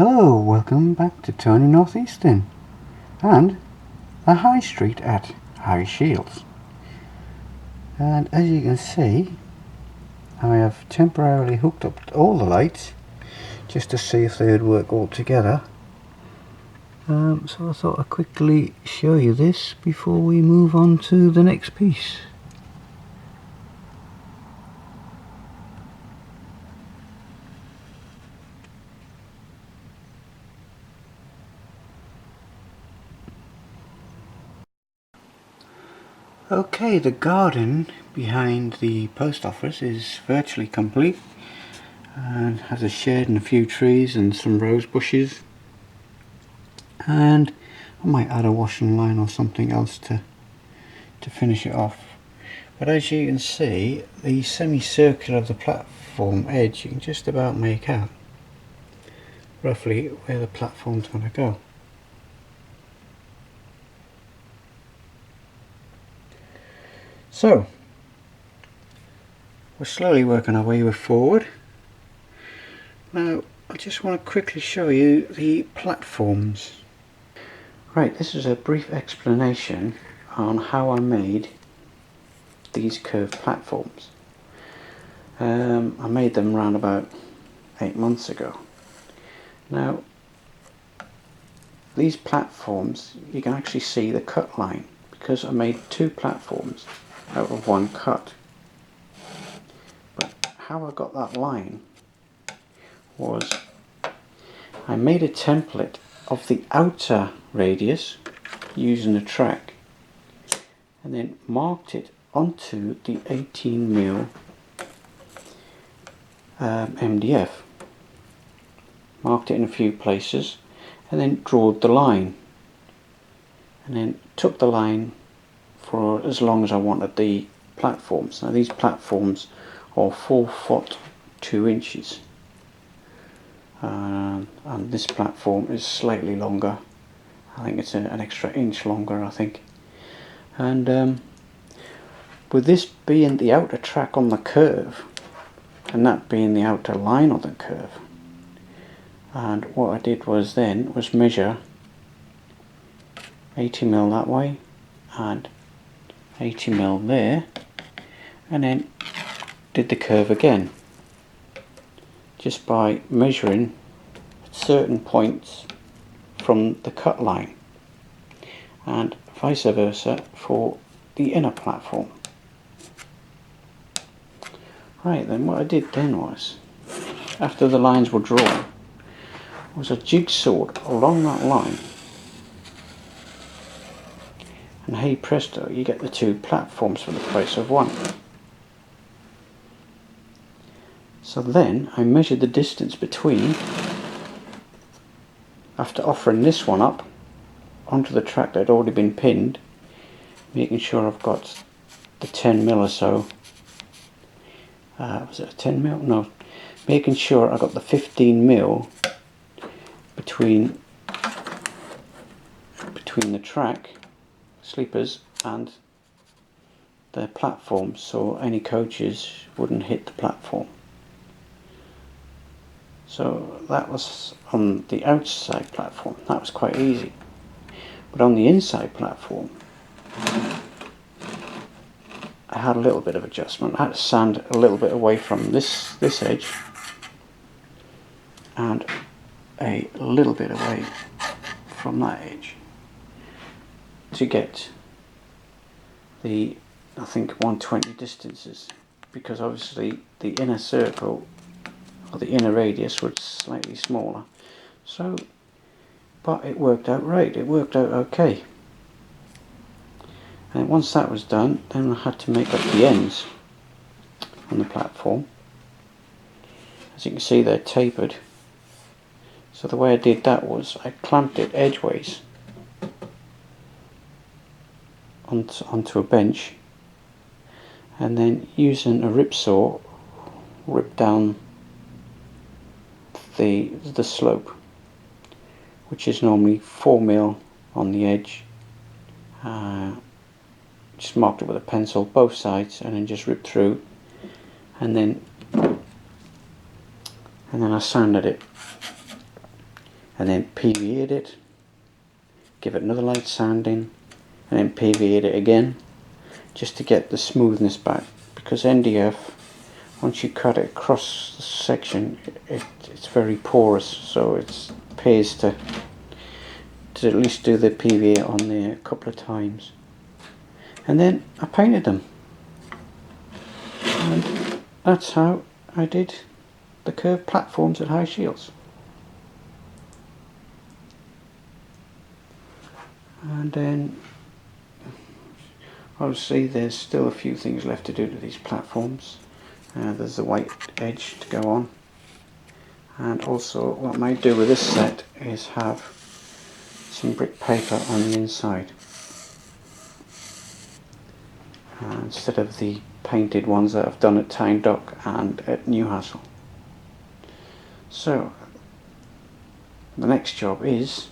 Hello, welcome back to Tony Northeastern and the High Street at High Shields. And as you can see, I have temporarily hooked up all the lights just to see if they would work all together. So I thought I'd quickly show you this before we move on to the next piece. Okay, the garden behind the post office is virtually complete and has a shed and a few trees and some rose bushes, and I might add a washing line or something else to finish it off. But as you can see, the semicircle of the platform edge, you can just about make out roughly where the platform's going to go. So we're slowly working our way forward. Now I just want to quickly show you the platforms. Right, this is a brief explanation on how I made these curved platforms. I made them around about 8 months ago. Now these platforms, you can actually see the cut line because I made 2 platforms out of 1 cut. But how I got that line was I made a template of the outer radius using a track and then marked it onto the 18mm MDF. Marked it in a few places and then drawed the line, and then took the line for as long as I wanted the platforms. Now these platforms are 4 foot 2 inches, and this platform is slightly longer. I think it's an extra inch longer, I think. And with this being the outer track on the curve and that being the outer line on the curve, and what I did was then was measure 80mm that way and 80mm there, and then did the curve again just by measuring certain points from the cut line, and vice versa for the inner platform. Right, then what I did then was, after the lines were drawn, was I jigsawed along that line, and hey presto, you get the 2 platforms for the price of 1. So then I measured the distance between, after offering this one up onto the track that had already been pinned, making sure I've got the 10mm or so, was it a 10mm? No, making sure I got the 15mm between the track, sleepers, and the platform, so any coaches wouldn't hit the platform. So that was on the outside platform. That was quite easy. But on the inside platform, I had a little bit of adjustment. I had to sand a little bit away from this edge and a little bit away from that edge to get the, I think, 120 distances, because obviously the inner circle or the inner radius was slightly smaller. So, but it worked out right, it worked out okay. And once that was done, then I had to make up the ends on the platform. As you can see, they're tapered. So the way I did that was I clamped it edgeways onto a bench, and then using a rip saw ripped down the slope, which is normally 4mm on the edge. Just marked it with a pencil both sides and then just ripped through, and then I sanded it and then PVA'd it, give it another light sanding, and then PVA'd it again just to get the smoothness back, because NDF, once you cut it across the section, it's very porous, so it pays to at least do the PVA on there a couple of times. And then I painted them, and that's how I did the curved platforms at High Shields. And then obviously there's still a few things left to do to these platforms. There's the white edge to go on, and also what I might do with this set is have some brick paper on the inside instead of the painted ones that I've done at Tyne Dock and at Newcastle. So the next job is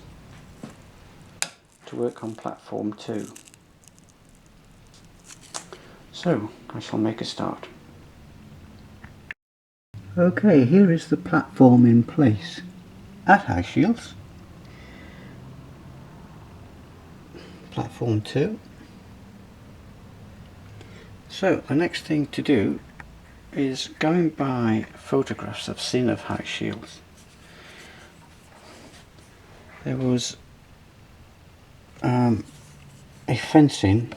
to work on platform 2. So I shall make a start. Okay, here is the platform in place at High Shields. Platform 2. So the next thing to do is going by photographs I've seen of High Shields. There was a fencing,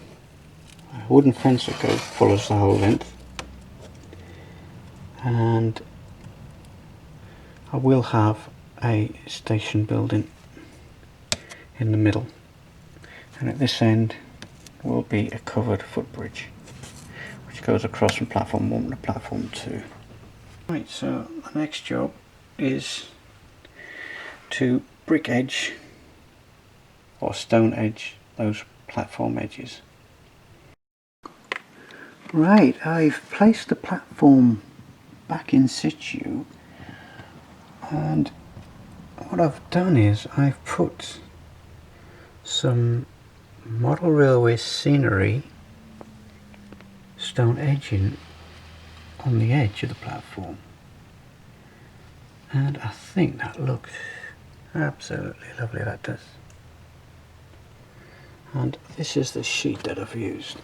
a wooden fence that follows the whole length, and I will have a station building in the middle, and at this end will be a covered footbridge which goes across from platform 1 to platform 2. Right, so the next job is to brick edge or stone edge those platform edges. Right, I've placed the platform back in situ, and what I've done is I've put some model railway scenery stone edging on the edge of the platform, and I think that looks absolutely lovely, that does. And this is the sheet that I've used.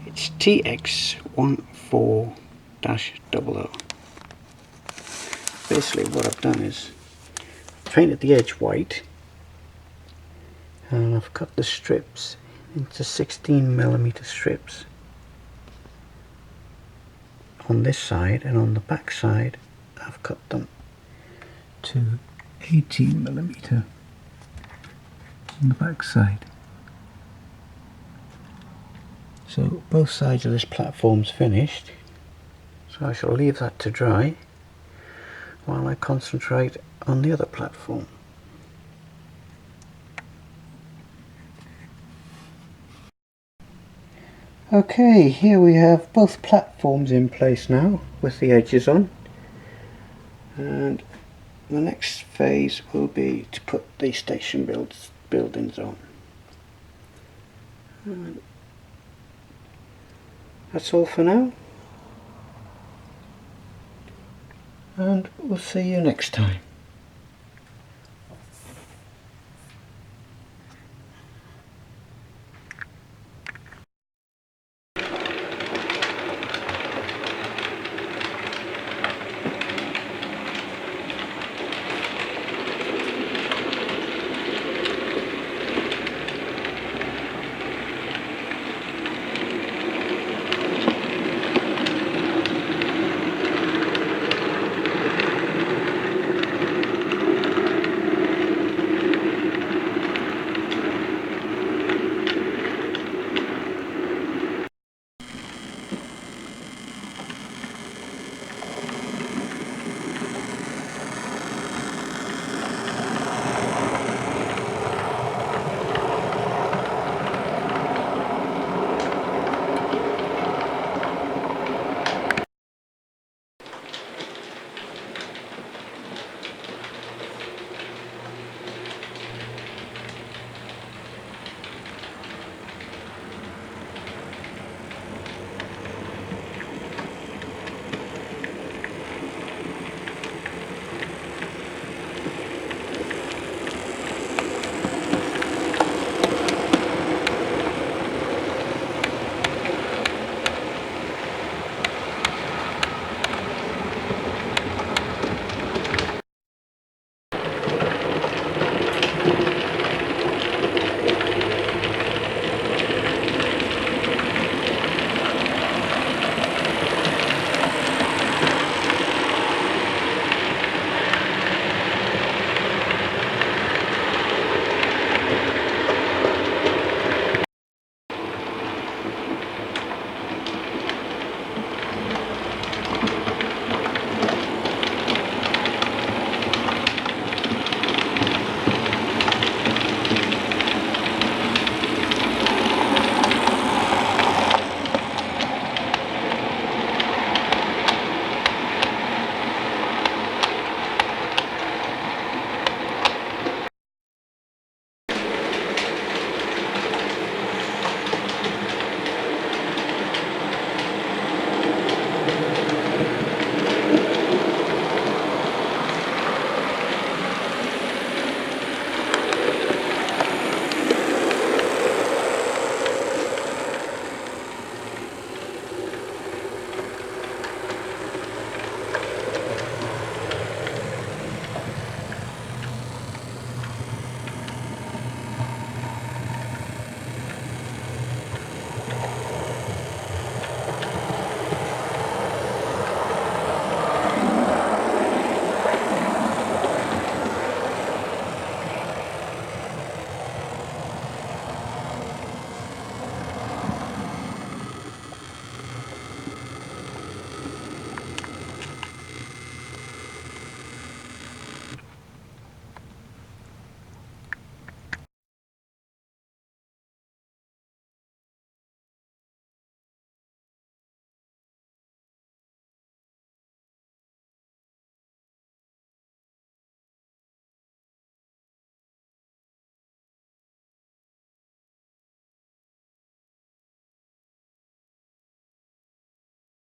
It's TX14-00. Basically what I've done is painted the edge white, and I've cut the strips into 16mm strips on this side, and on the back side I've cut them to 18mm on the back side. So both sides of this platform's finished, so I shall leave that to dry while I concentrate on the other platform. Okay, here we have both platforms in place now with the edges on, and the next phase will be to put the station buildings on. And that's all for now, and we'll see you next time.